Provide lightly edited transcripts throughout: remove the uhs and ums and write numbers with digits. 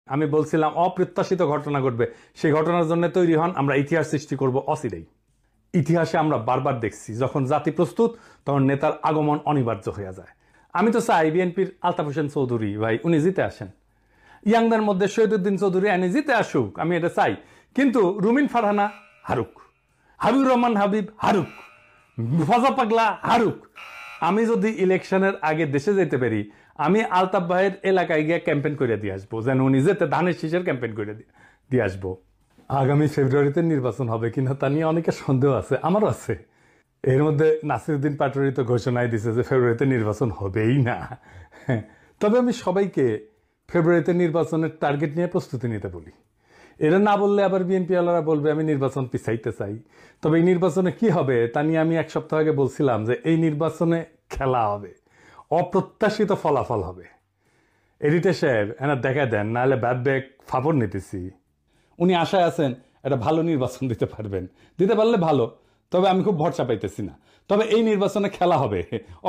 আমি বলছিলাম অপ্রত্যাশিত ঘটনা ঘটবে, সেই ঘটনার জন্য তৈরি হন, আমরা ইতিহাস সৃষ্টি করব অচিরেই। ইতিহাসে আমরা বারবার দেখছি যখন জাতি প্রস্তুত তখন নেতার আগমন অনিবার্য হয়ে যায়। আমি তো চাই বিএনপির আলতাফ হোসেন চৌধুরী ভাই উনি জিতে আসেন, ইয়াংদের মধ্যে শহীদুদ্দিন চৌধুরী আইনি জিতে আসুক, আমি এটা চাই। কিন্তু রুমিন ফারহানা হারুক, হাবিবুর রহমান হাবিব হারুক, ফজা পাগলা হারুক। আমি যদি ইলেকশনের আগে দেশে যেতে পারি, আমি আলতাফ ভাইয়ের এলাকায় গিয়ে ক্যাম্পেইন করে দিয়ে আসবো, যেন উনি যেতে ধানের শীষের ক্যাম্পেইন করে দিয়ে আসবো। আগামী ফেব্রুয়ারিতে নির্বাচন হবে কিনা তা নিয়ে অনেকের সন্দেহ আছে, আমারও আছে। এর মধ্যে নাসিরউদ্দিন পাটোয়ারি তো ঘোষণায় দিছে যে ফেব্রুয়ারিতে নির্বাচন হবেই না। তবে আমি সবাইকে ফেব্রুয়ারিতে নির্বাচনের টার্গেট নিয়ে প্রস্তুতি নিতে বলি। এরা না বললে আবার বিএনপি ওয়ালারা বলবে আমি নির্বাচন পিছাইতে চাই। তবে এই নির্বাচনে কি হবে তা নিয়ে আমি এক সপ্তাহ আগে বলছিলাম যে এই নির্বাচনে খেলা হবে, অপ্রত্যাশিত ফলাফল হবে। এডিটর সাহেব এনার দেখা দেন, নাহলে ব্যাক ফাপড় নিতেছি। উনি আশায় আছেন একটা ভালো নির্বাচন দিতে পারবেন, দিতে পারলে ভালো, তবে আমি খুব ভরসা পাইতেছি না। তবে এই নির্বাচনে খেলা হবে,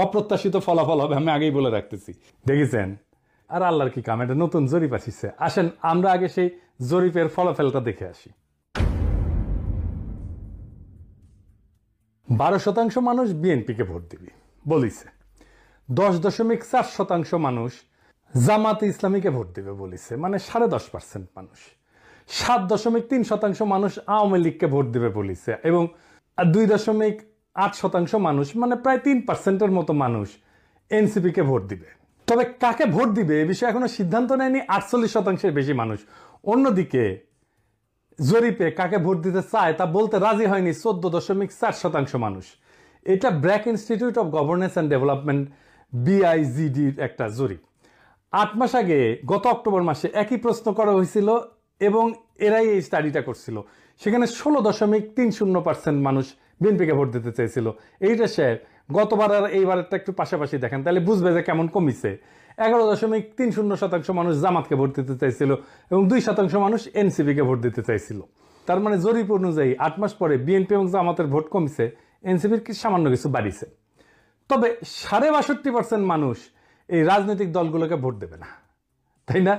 অপ্রত্যাশিত ফলাফল হবে, আমি আগেই বলে রাখতেছি। দেখেছেন? আর আল্লাহর কি কাম, এটা নতুন জরিপ আসিছে। আসেন আমরা আগে সেই জরিপের ফলাফলটা দেখে আসি। 12% মানুষ বিএনপিকে ভোট দিবে বলিছে, 10.4% মানুষ জামাতে ইসলামীকে ভোট দিবে বলিছে, মানে 10.5% মানুষ। 7.3% মানুষ আওয়ামী লীগকে ভোট দিবে বলিছে, এবং 2.8% মানুষ, মানে প্রায় 3%-এর মতো মানুষ এনসিপিকে ভোট দিবে। তবে কাকে ভোট দিবে এ বিষয়ে এখনো সিদ্ধান্ত নেয়নি 48%-এর বেশি মানুষ। অন্যদিকে জরিপে কাকে ভোট দিতে চায় তা বলতে রাজি হয়নি 14.4% মানুষ। এটা BRAC Institute of Governance and Development BIGDর একটা জরিপ। 8 মাস আগে গত অক্টোবর মাসে একই প্রশ্ন করা হয়েছিল এবং এরাই এই স্টাডিটা করছিল। সেখানে 16.30% মানুষ বিএনপিকে ভোট দিতে চেয়েছিল। এইটা সে গতবার আর এইবারটা একটু পাশাপাশি দেখেন তাহলে বুঝবে যে কেমন কমিছে। 11.30% মানুষ জামাতকে ভোট দিতে চাইছিল এবং 2% মানুষ এনসিপিকে ভোট দিতে চাইছিল। তার মানে জরিপ অনুযায়ী 8 মাস পরে বিএনপি এবং জামাতের ভোট কমিছে, এনসিপির সামান্য কিছু বাড়িছে। তবে 62% মানুষ এই রাজনৈতিক দলগুলোকে ভোট দেবে না, তাই না?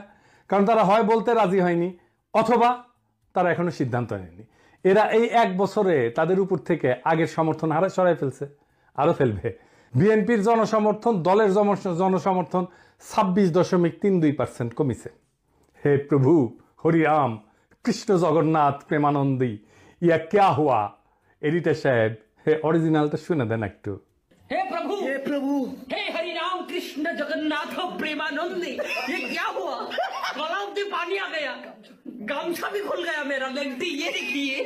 কারণ তারা হয় বলতে রাজি হয়নি, অথবা তারা এখনো সিদ্ধান্ত নেয়নি। এরা এই 1 বছরে তাদের উপর থেকে আগের সমর্থন হারে সরাই ফেলছে, আরো ফেলবে। বিএনপির জনসমর্থন, দলের জনসমর্থন 26.32% কমিছে। হে প্রভু হরিরাম কৃষ্ণ জগন্নাথ প্রেমানন্দী, ইয়া ক্যা হুয়া? এডিটর সাহেব হে অরিজিনালটা শুনে দেন একটু। हे प्रभु हे हरि राम कृष्ण जगन्नाथ प्रेमानंदी, ये क्या हुआ? गलाव से पानी आ गया, गामछा भी खुल गया मेरा, लगती ये देखिए।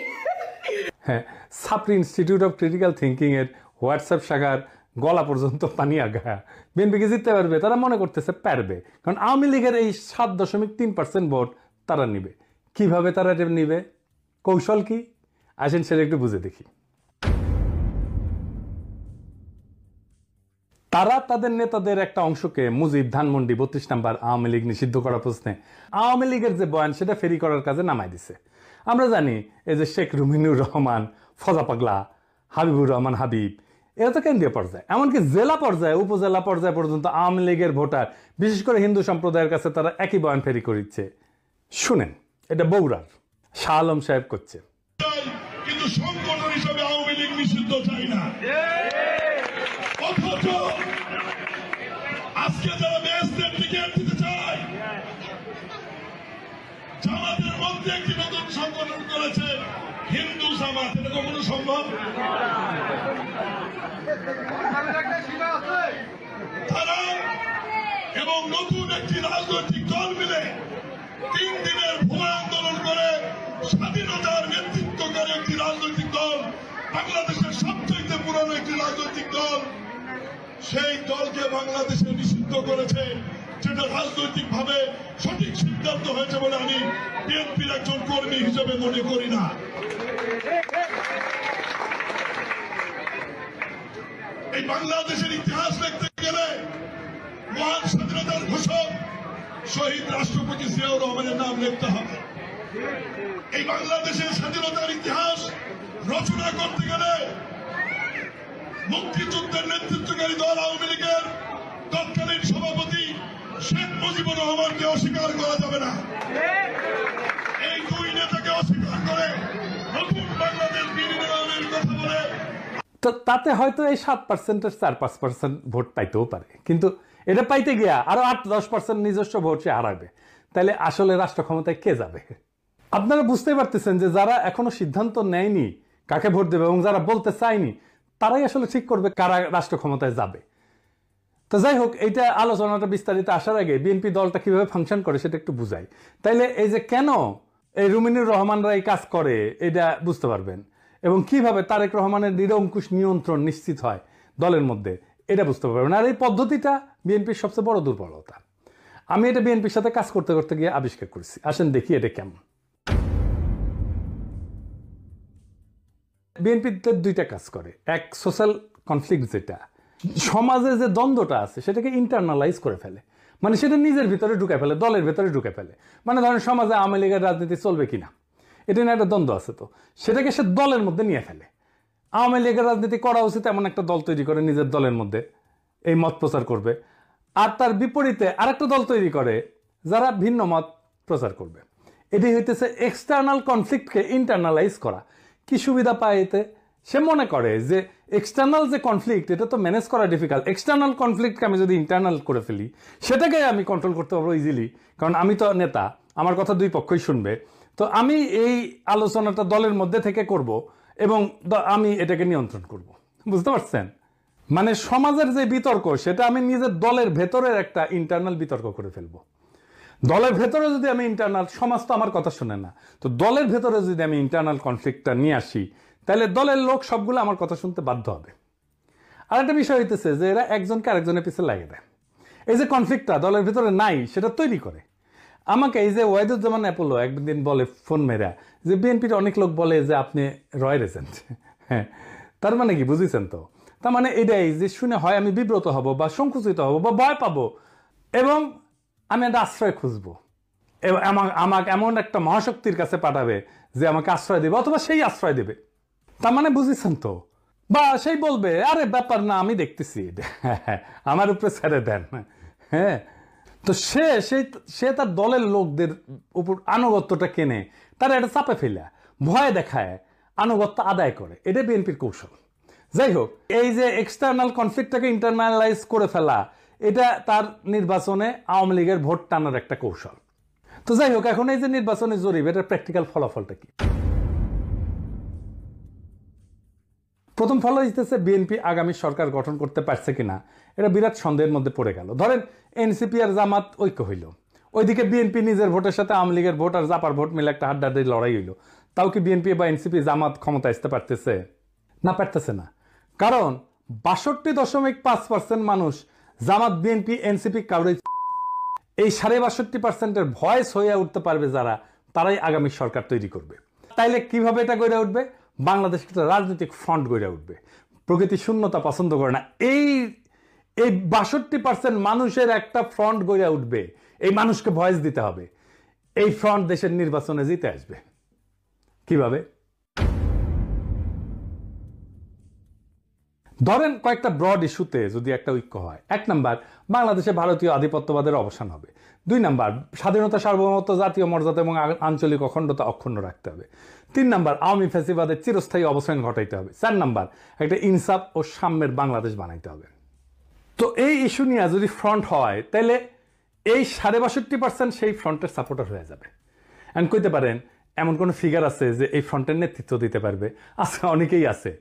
হ্যাঁ, সাপ্রি ইনস্টিটিউট অফ ক্রিটিক্যাল থিঙ্কিং এর হোয়াটসঅ্যাপ শাখার গলা পর্যন্ত পানি আগা। বিএনপিকে জিততে পারবে, তারা মনে করতেছে পারবে, কারণ আওয়ামী লীগের এই 7.3% ভোট তারা নিবে। কিভাবে তারা এটা নিবে, কৌশল কি, আসেন সেটা একটু বুঝে দেখি। তারা তাদের নেতাদের একটা অংশকে মুজিব, ধানমন্ডি, 32 নম্বর আওয়ামী লীগ নিষিদ্ধ করা প্রশ্নে আওয়ামী লীগের যে বয়ান সেটা ফেরি করার কাজে নামাই দিছে। আমরা জানি এই যে শেখ রুমিনুর রহমান, ফজা পাগলা, হাবিবুর রহমান হাবিব, এরা তো কেন্দ্রীয় পর্যায়ে, এমনকি জেলা পর্যায়ে, উপজেলা পর্যায়ে পর্যন্ত আওয়ামী লীগের ভোটার, বিশেষ করে হিন্দু সম্প্রদায়ের কাছে তারা একই বয়ান ফেরি করিচ্ছে। শুনেন, এটা বগুড়ার শাহ আলম সাহেব করছে। কিন্তু সংগঠন হিসেবে আওয়ামী লীগ নিষিদ্ধ চাই না। অথচ আজকে যারা বেহেশতের টিকিট দিতে চায়, জামাতের মধ্যে একটি নতুন সংগঠন করেছে হিন্দু জামাত, এটা কখনো সম্ভব? তারা এবং নতুন একটি রাজনৈতিক দল মিলে 3 দিনের ভুয়া আন্দোলন করে স্বাধীনতার নেতৃত্বকারী একটি রাজনৈতিক দল, বাংলাদেশের সবচেয়ে পুরনো একটি রাজনৈতিক দল, সেই দলকে বাংলাদেশে নিষিদ্ধ করেছে, যেটা রাজনৈতিক ভাবে সঠিক সিদ্ধান্ত হয়েছে বলে আমি বিএনপির একজন কর্মী হিসেবে মনে করি না। এই বাংলাদেশের ইতিহাস লিখতে গেলে মহান স্বাধীনতার ঘোষক শহীদ রাষ্ট্রপতি জিয়াউর রহমানের নাম লিখতে হবে। এই বাংলাদেশের স্বাধীনতার ইতিহাস রচনা করতে গেলে মুক্তিযুদ্ধের নেতৃত্বকারী দল আওয়ামী লীগের তৎকালীন সভাপতি শেখ মুজিবুর রহমানকে অস্বীকার করা যাবে না। তো তাতে হয়তো এই 7%-এর 4-5% ভোট পাইতেও পারে, কিন্তু এটা পাইতে গিয়া আরো 8-10% নিজস্ব ভোট সে হারাবে। তাহলে আসলে রাষ্ট্র ক্ষমতায় কে যাবে? আপনারা বুঝতে পারতেছেন যে যারা এখনো সিদ্ধান্ত নেয়নি কাকে ভোট দেবে এবং যারা বলতে চায়নি তারাই আসলে ঠিক করবে কারা রাষ্ট্র ক্ষমতায় যাবে। তো যাই হোক, এইটা আলোচনাটা বিস্তারিত আসার আগে বিএনপি দলটা কিভাবে ফাংশন করে সেটা একটু বুঝাই। তাইলে এই যে কেন এই রুমিনুর রহমানরা এই কাজ করে এটা বুঝতে পারবেন, এবং কিভাবে তারেক রহমানের নিরঙ্কুশ নিয়ন্ত্রণ নিশ্চিত হয় দলের মধ্যে এটা বুঝতে পারবেন। আর এই পদ্ধতিটা বিএনপির সবচেয়ে বড় দুর্বলতা। আমি এটা বিএনপির সাথে কাজ করতে করতে গিয়ে আবিষ্কার করেছি। আসেন দেখি এটা কেমন। বিএনপিতে দুইটা কাজ করে। এক, সোশ্যাল কনফ্লিক্ট, যেটা সমাজে যে দ্বন্দ্বটা আছে সেটাকে ইন্টারনালাইজ করে ফেলে, মানে সেটা নিজের ভিতরে ঢুকে ফেলে, দলের ভিতরে ঢুকে ফেলে। মানে ধরেন সমাজে আওয়ামী লীগের রাজনীতি চলবে কিনা, এটা নিয়ে একটা দ্বন্দ্ব আছে, তো সেটাকে সে দলের মধ্যে নিয়ে ফেলে। আওয়ামী লীগের রাজনীতি করা উচিত এমন একটা দল তৈরি করে নিজের দলের মধ্যে এই মত প্রচার করবে, আর তার বিপরীতে আরেকটা দল তৈরি করে যারা ভিন্ন মত প্রচার করবে। এটি হইতেছে এক্সটার্নাল কনফ্লিক্টকে ইন্টারনালাইজ করা। কি সুবিধা পায় এতে? সে মনে করে যে এক্সটার্নাল যে কনফ্লিক্ট এটা তো ম্যানেজ করা ডিফিকাল্ট, এক্সটার্নাল কনফ্লিক্টকে আমি যদি ইন্টারনাল করে ফেলি সেটাকে আমি কন্ট্রোল করতে পারবো ইজিলি, কারণ আমি তো নেতা, আমার কথা দুই পক্ষই শুনবে। তো আমি এই আলোচনাটা দলের মধ্যে থেকে করব এবং আমি এটাকে নিয়ন্ত্রণ করব। বুঝতে পারছেন? মানে সমাজের যে বিতর্ক সেটা আমি নিজের দলের ভেতরের একটা ইন্টারনাল বিতর্ক করে ফেলবো। দলের ভেতরে যদি আমি ইন্টারনাল, সমাজ তো আমার কথা শুনে না, তো দলের ভেতরে যদি আমি ইন্টারনাল কনফ্লিক্টটা নিয়ে আসি তাহলে দলের লোক সবগুলো আমার কথা শুনতে বাধ্য হবে। আর একটা বিষয় হইতেছে যে এরা একজনকে আরেকজনের পিছিয়ে লাগিয়ে দেয়। এই যে কনফ্লিক্টটা দলের ভেতরে নাই সেটা তৈরি করে। আমাকে এই যে ওয়াহিদুজ্জামান অ্যাপোলো একদিন বলে ফোন মেরা যে বিএনপির অনেক লোক বলে যে আপনি রয়ের এজেন্ট। হ্যাঁ, তার মানে কি বুঝেছেন? তো তার মানে এটাই যে শুনে হয় আমি বিব্রত হব বা সংকুচিত হব বা ভয় পাবো, এবং আমি একটা আশ্রয় খুঁজবো, আমাকে এমন একটা মহাশক্তির কাছে পাঠাবে যে আমাকে আশ্রয় দেবে, অথবা সেই আশ্রয় দেবে। তার মানে বুঝেছেন তো? বা সেই বলবে আরে ব্যাপার না, আমি দেখতেছি, আমার উপরে ছেড়ে দেন। হ্যাঁ, তো সে তার দলের লোকদের উপর আনুগত্যটা কেনে, তারা এটা চাপে ফেলে ভয় দেখায় আনুগত্য আদায় করে। এটা বিএনপির কৌশল। যাই হোক, এই যে এক্সটার্নাল কনফ্লিক্টটাকে ইন্টারনালাইজ করে ফেলা, এটা তার নির্বাচনে আওয়ামী লীগের ভোট টানার একটা কৌশল। তো যাই হোক, এখন এই যে নির্বাচনে জরিপ, এটার প্র্যাকটিক্যাল ফলাফলটা কি? প্রথম ফল হইতেছে বিএনপি আগামী সরকার গঠন করতে পারছে কিনা এটা বিরাট সন্দেহের মধ্যে পড়ে গেল। ধরেন এনসিপি আর জামাত ঐক্য হইল, ওইদিকে বিএনপি নিজের ভোটের সাথে আওয়ামী লীগের ভোট আর জাপার ভোট মিলে একটা হাড্ডাহাড্ডি লড়াই হইল। তাও কি বিএনপি বা এনসিপি জামাত ক্ষমতা আসতে পারতেছে? না, পারতেছে না। কারণ 62.5% মানুষ জামাত, বিএনপি, এনসিপি কাউরে এই 62.5%-এর ভয়েস হয়ে উঠতে পারবে যারা, তারাই আগামী সরকার তৈরি করবে। তাইলে কিভাবে এটা গড়ে উঠবে? বাংলাদেশ একটা রাজনৈতিক ফ্রন্ট গড়ে উঠবে। প্রকৃতি শূন্যতা পছন্দ করে না। এই 62% মানুষের একটা ফ্রন্ট গড়ে উঠবে। এই মানুষকে ভয়েস দিতে হবে। এই ফ্রন্ট দেশের নির্বাচনে জিতে আসবে। কিভাবে? ধরেন কয়েকটা ব্রড ইস্যুতে যদি একটা ঐক্য হয়। 1 নাম্বার, বাংলাদেশে ভারতীয় আধিপত্যবাদের অবসান হবে। 2 নাম্বার, স্বাধীনতা, সার্বভৌমত্ব, জাতীয় মর্যাদা এবং আঞ্চলিক অখণ্ডতা অক্ষুণ্ণ রাখতে হবে। 3 নাম্বার, আওয়ামী ফ্যাসিবাদের চিরস্থায়ী অবসান ঘটাইতে হবে। 4 নাম্বার, একটা ইনসাফ ও সাম্যের বাংলাদেশ বানাইতে হবে। তো এই ইস্যু নিয়ে যদি ফ্রন্ট হয় তাহলে এই 62.5% সেই ফ্রন্টের সাপোর্টার হয়ে যাবে। এন্ড কইতে পারেন এমন কোন ফিগার আছে যে এই ফ্রন্টের নেতৃত্ব দিতে পারবে? আছে, অনেকেই আছে।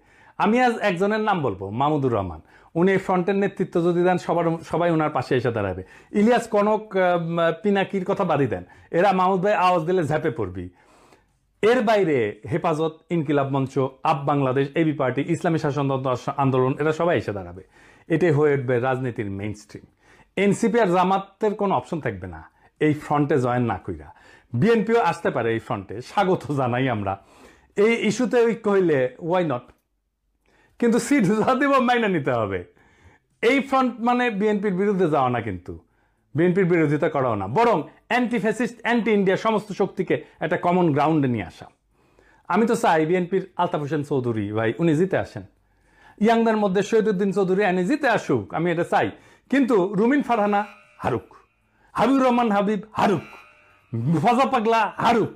আমি আজ একজনের নাম বলবো, মাহমুদুর রহমান। উনি এই ফ্রন্টের নেতৃত্ব যদি দেন সবাই ওনার পাশে এসে দাঁড়াবে। ইলিয়াস, কনক, পিনাকির কথা বাদই দেন, এরা মাহমুদ ভাই আওয়াজ দিলে ঝাঁপে পড়বি। এর বাইরে হেফাজত, ইনকিলাব মঞ্চ, আপ বাংলাদেশ, এবি পার্টি, ইসলামী শাসনতন্ত্র আন্দোলন, এরা সবাই এসে দাঁড়াবে। এটাই হয়ে উঠবে রাজনীতির মেইন স্ট্রিম। এনসিপি আর জামাতের কোনো অপশন থাকবে না এই ফ্রন্টে জয়েন না কইরা। বিএনপিও আসতে পারে এই ফ্রন্টে, স্বাগত জানাই আমরা। এই ইস্যুতে ঐক্য হইলে ওয়াই নট, কিন্তু সিট যা দেব মাইনা নিতে হবে। এই ফ্রন্ট মানে বিএনপির বিরুদ্ধে যাওয়া না, কিন্তু বিএনপির বিরোধিতা করাও না, বরং অ্যান্টি ফ্যাসিস্ট, অ্যান্টি ইন্ডিয়া সমস্ত শক্তিকে একটা কমন গ্রাউন্ডে নিয়ে আসা। আমি তো চাই বিএনপির আলতাফ হোসেন চৌধুরী ভাই উনি জিতে আসেন, ইয়াংদের মধ্যে শহীদুদ্দিন চৌধুরী এনে জিতে আসুক, আমি এটা চাই। কিন্তু রুমিন ফারহানা হারুক, হাবিবুর রহমান হাবিব হারুক, ফজা পাগলা হারুক।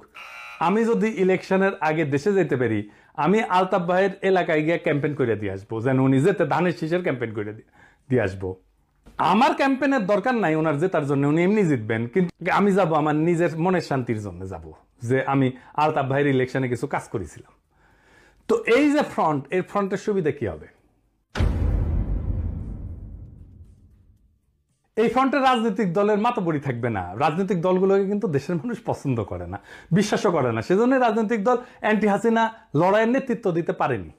আমি যদি ইলেকশনের আগে দেশে যেতে পারি আমি আলতাফ ভাইয়ের এলাকায় গিয়ে ক্যাম্পেইন করে দিয়ে আসবো, যেন উনি যেতে ধানের শীষের ক্যাম্পেইন করে দিয়ে আসবো। আমার ক্যাম্পেইনের দরকার নাই ওনার জেতার জন্য, উনি এমনি জিতবেন, কিন্তু আমি যাব আমার নিজের মনের শান্তির জন্য যাব, যে আমি আলতাফ ভাইয়ের ইলেকশনে কিছু কাজ করেছিলাম। তো এই যে ফ্রন্ট, এর ফ্রন্টের সুবিধা কি হবে? এই ফ্রন্টে রাজনৈতিক দলের মাতবরি থাকবে না। রাজনৈতিক দলগুলোকে কিন্তু দেশের মানুষ পছন্দ করে না, বিশ্বাসও করে না। সেজন্য রাজনৈতিক দল অ্যান্টি হাসিনা লড়াইয়ের নেতৃত্ব দিতে পারেনি।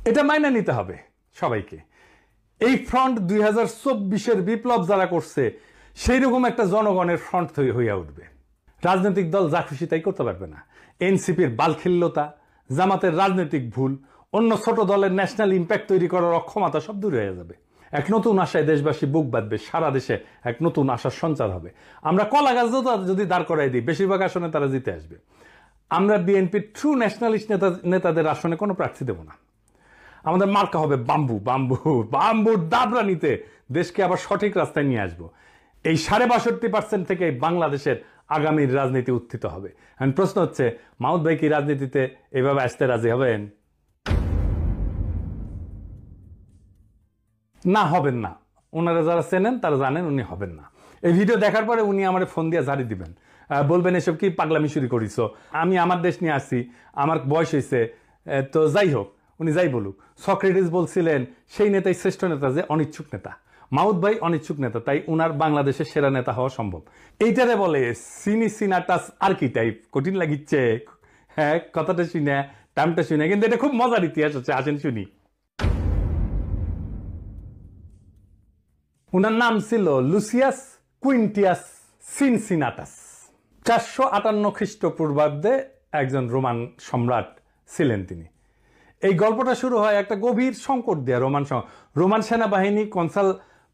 এটা মাইনে নিতে হবে সবাইকে। এই ফ্রন্ট 2024-এর বিপ্লব যারা করছে সেই রকম একটা জনগণের ফ্রন্ট হইয়া উঠবে। রাজনৈতিক দল যা খুশি তাই করতে পারবে না। এনসিপির বালখিল্যতা, জামাতের রাজনৈতিক ভুল, অন্য ছোট দলের ন্যাশনাল ইম্প্যাক্ট তৈরি করার অক্ষমতা সব দূর হয়ে যাবে। এক নতুন আশায় দেশবাসী বুক বাঁধবে, সারা দেশে এক নতুন আশার সঞ্চার হবে। আমরা কলা গাছ যদি দাঁড় করাই দিই, বেশিরভাগ আসনে তারা জিতে আসবে। আমরা বিএনপির ট্রু ন্যাশনালিস্ট নেতাদের আসনে কোনো প্রার্থী দেব না। আমাদের মার্কা হবে বাম্বু। বাম্বুর দাবরা নিতে দেশকে আবার সঠিক রাস্তায় নিয়ে আসবো। এই 62% থেকে বাংলাদেশের আগামীর রাজনীতি উত্থিত হবে। এখন প্রশ্ন হচ্ছে, মাহমুদ ভাই কি রাজনীতিতে এভাবে আসতে রাজি হবেন? না, হবেন না। ওনারা যারা চেনেন তারা জানেন উনি হবেন না। এই ভিডিও দেখার পরে উনি আমার ফোন দিয়ে ঝাড়ি দিবেন, বলবেন এসব কি পাগলামি শুরু করিস, আমি আমার দেশ নিয়ে আসছি, আমার বয়স হয়েছে। তো যাই হোক, উনি যাই বলুক। সক্রেটিস বলছিলেন সেই নেতাই শ্রেষ্ঠ নেতা যে অনিচ্ছুক নেতা। মাহমুদ ভাই অনিচ্ছুক নেতা, তাই উনার বাংলাদেশের সেরা নেতা হওয়া সম্ভব। এইটারে বলে সিনাটাস আর্কিটাইপ। কঠিন লাগিচ্ছে হ্যাঁ কথাটা শুনে, টাইমটা শুনে, কিন্তু এটা খুব মজার ইতিহাস হচ্ছে। আসেন শুনি। উনার নাম ছিল লুসিয়াস কুইন্টিয়াস সিনসিনাটাস। 458 খ্রিস্টপূর্বাব্দে একজন রোমান সম্রাট ছিলেন তিনি। এই গল্পটা শুরু হয় একটা গভীর সংকট দিয়ে। রোমান সেনাবাহিনী কনসাল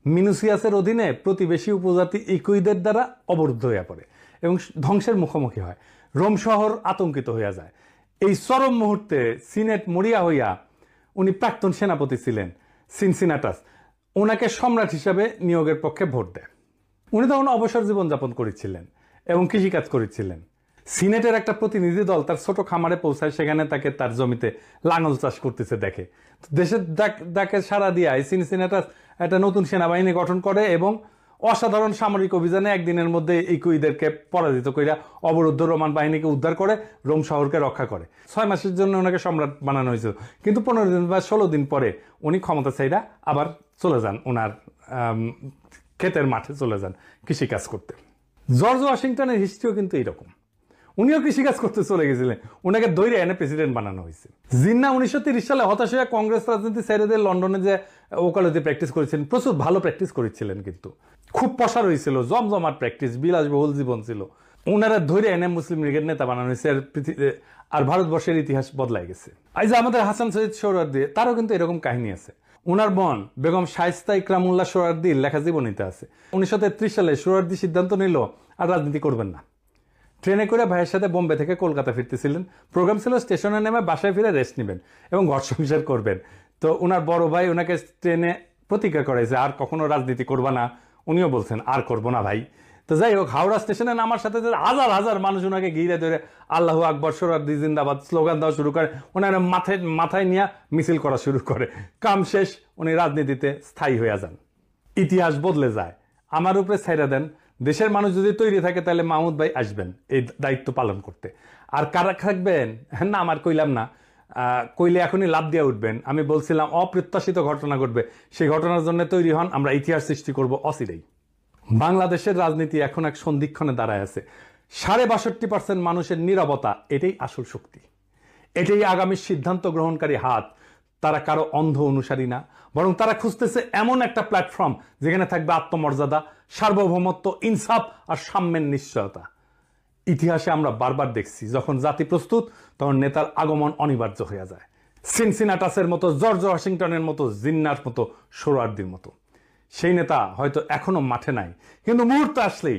মিনুসিয়াসের অধীনে প্রতিবেশী উপজাতি ইকুইদের দ্বারা অবরুদ্ধ হয়ে পড়ে এবং ধ্বংসের মুখোমুখি হয়। রোম শহর আতঙ্কিত হইয়া যায়। এই চরম মুহূর্তে সিনেট মরিয়া হইয়া, উনি প্রাক্তন সেনাপতি ছিলেন সিনসিনাটাস, ওনাকে সম্রাট হিসাবে নিয়োগের পক্ষে ভোট দেয়। উনি তখন অবসর জীবনযাপন করেছিলেন এবং কৃষিকাজ করেছিলেন। সিনেটের একটা প্রতিনিধি দল তার ছোট খামারে পৌঁছায়, সেখানে তাকে তার জমিতে লাঙল চাষ করতেছে দেখে। দেশের ডাকে সাড়া দিয়ে সিনসিনাটাস একটা নতুন সেনাবাহিনী গঠন করে এবং অসাধারণ সামরিক অভিযানে একদিনের মধ্যে ইকুইদেরকে পরাজিত কইরা অবরুদ্ধ রোমান বাহিনীকে উদ্ধার করে রোম শহরকে রক্ষা করে। 6 মাসের জন্য ওনাকে সম্রাট বানানো হয়েছিল, কিন্তু 15 দিন বা 16 দিন পরে উনি ক্ষমতা চাইরা আবার চলে যান, ওনার ক্ষেতের মাঠে চলে যান কৃষিকাজ করতে। জর্জ ওয়াশিংটনের হিস্ট্রিও কিন্তু এইরকম। উনিও কৃষিকাজ করতে চলে গেছিলেন, ওনাকে ধৈর্য এনে প্রেসিডেন্ট বানানো হয়েছে। জিন্না 1930 সালে হতাশ হয়ে কংগ্রেস রাজনীতি ছেড়ে দিয়ে লন্ডনে যে ওকালতি প্র্যাকটিস করেছিলেন, প্রচুর ভালো প্র্যাকটিস করেছিলেন, কিন্তু খুব প্রসার হয়েছিল, জমজমাট প্র্যাকটিস, বিলাসবহুল জীবন ছিল। ওনারা ধৈর্য এনে মুসলিম লীগের নেতা বানানো হয়েছে, আর ভারতবর্ষের ইতিহাস বদলাই গেছে। এই যে আমাদের হাসান সৈয়দ সোহরাওয়ার্দী, তারও কিন্তু এরকম কাহিনী আছে। ওনার বোন বেগম শায়েস্তা ইকরামুল্লাহ সোহরাওয়ার্দীর লেখা জীবনীতে আছে। 1933 সালে সোহরাওয়ার্দী সিদ্ধান্ত নিল আর রাজনীতি করবেন না। ট্রেনে করে ভাইয়ের সাথে বোম্বে থেকে কলকাতা ফিরতেছিলেন। প্রোগ্রাম ছিল স্টেশনে নেমে বাসায় ফিরে রেস্ট নেবেন এবং ঘর সংসার করবেন। তো ওনার বড় ভাই ওনাকে ট্রেনে প্রতিজ্ঞা করেছে আর কখনো রাজনীতি করবা না। উনিও বলছেন আর করবো না ভাই। তো যাই হোক, হাওড়া স্টেশনে নামার সাথে হাজার হাজার মানুষ ওনাকে ঘিরে ধরে আল্লাহু আকবর, সোহরাওয়ার্দী জিন্দাবাদ স্লোগান দেওয়া শুরু করে। ওনার মাথায় নিয়ে মিছিল করা শুরু করে। কাম শেষ, উনি রাজনীতিতে স্থায়ী হয়ে যান। ইতিহাস বদলে যায়। আমার উপরে ছাইরা দেন। দেশের মানুষ যদি তৈরি থাকে তাহলে মাহমুদ ভাই আসবেন এই দায়িত্ব পালন করতে। আর কারা থাকবেন না আমার কইলাম না, কইলে এখনই লাভ দিয়ে উঠবেন। আমি বলছিলাম অপ্রত্যাশিত ঘটনা ঘটবে, সেই ঘটনার জন্য তৈরি হন। আমরা ইতিহাস সৃষ্টি করব অচিরেই। বাংলাদেশের রাজনীতি এখন এক সন্ধিক্ষণে দাঁড়ায় আছে। 62% মানুষের নীরবতা, এটাই আসল শক্তি, এটাই আগামী সিদ্ধান্ত গ্রহণকারী হাত। তারা কারো অন্ধ অনুসারী না, বরং তারা খুঁজতেছে এমন একটা প্ল্যাটফর্ম যেখানে থাকবে আত্মমর্যাদা, সার্বভৌমত্ব, ইনসাফ আর সাম্যের নিশ্চয়তা। ইতিহাসে আমরা বারবার দেখছি, যখন জাতি প্রস্তুত তখন নেতার আগমন অনিবার্য হয়ে যায়। সিনসিনাটাসের মতো, জর্জ ওয়াশিংটনের মতো, জিন্নার মতো, সোহরাওয়ার্দীর মতো। সেই নেতা হয়তো এখনো মাঠে নাই, কিন্তু মুহূর্ত আসলেই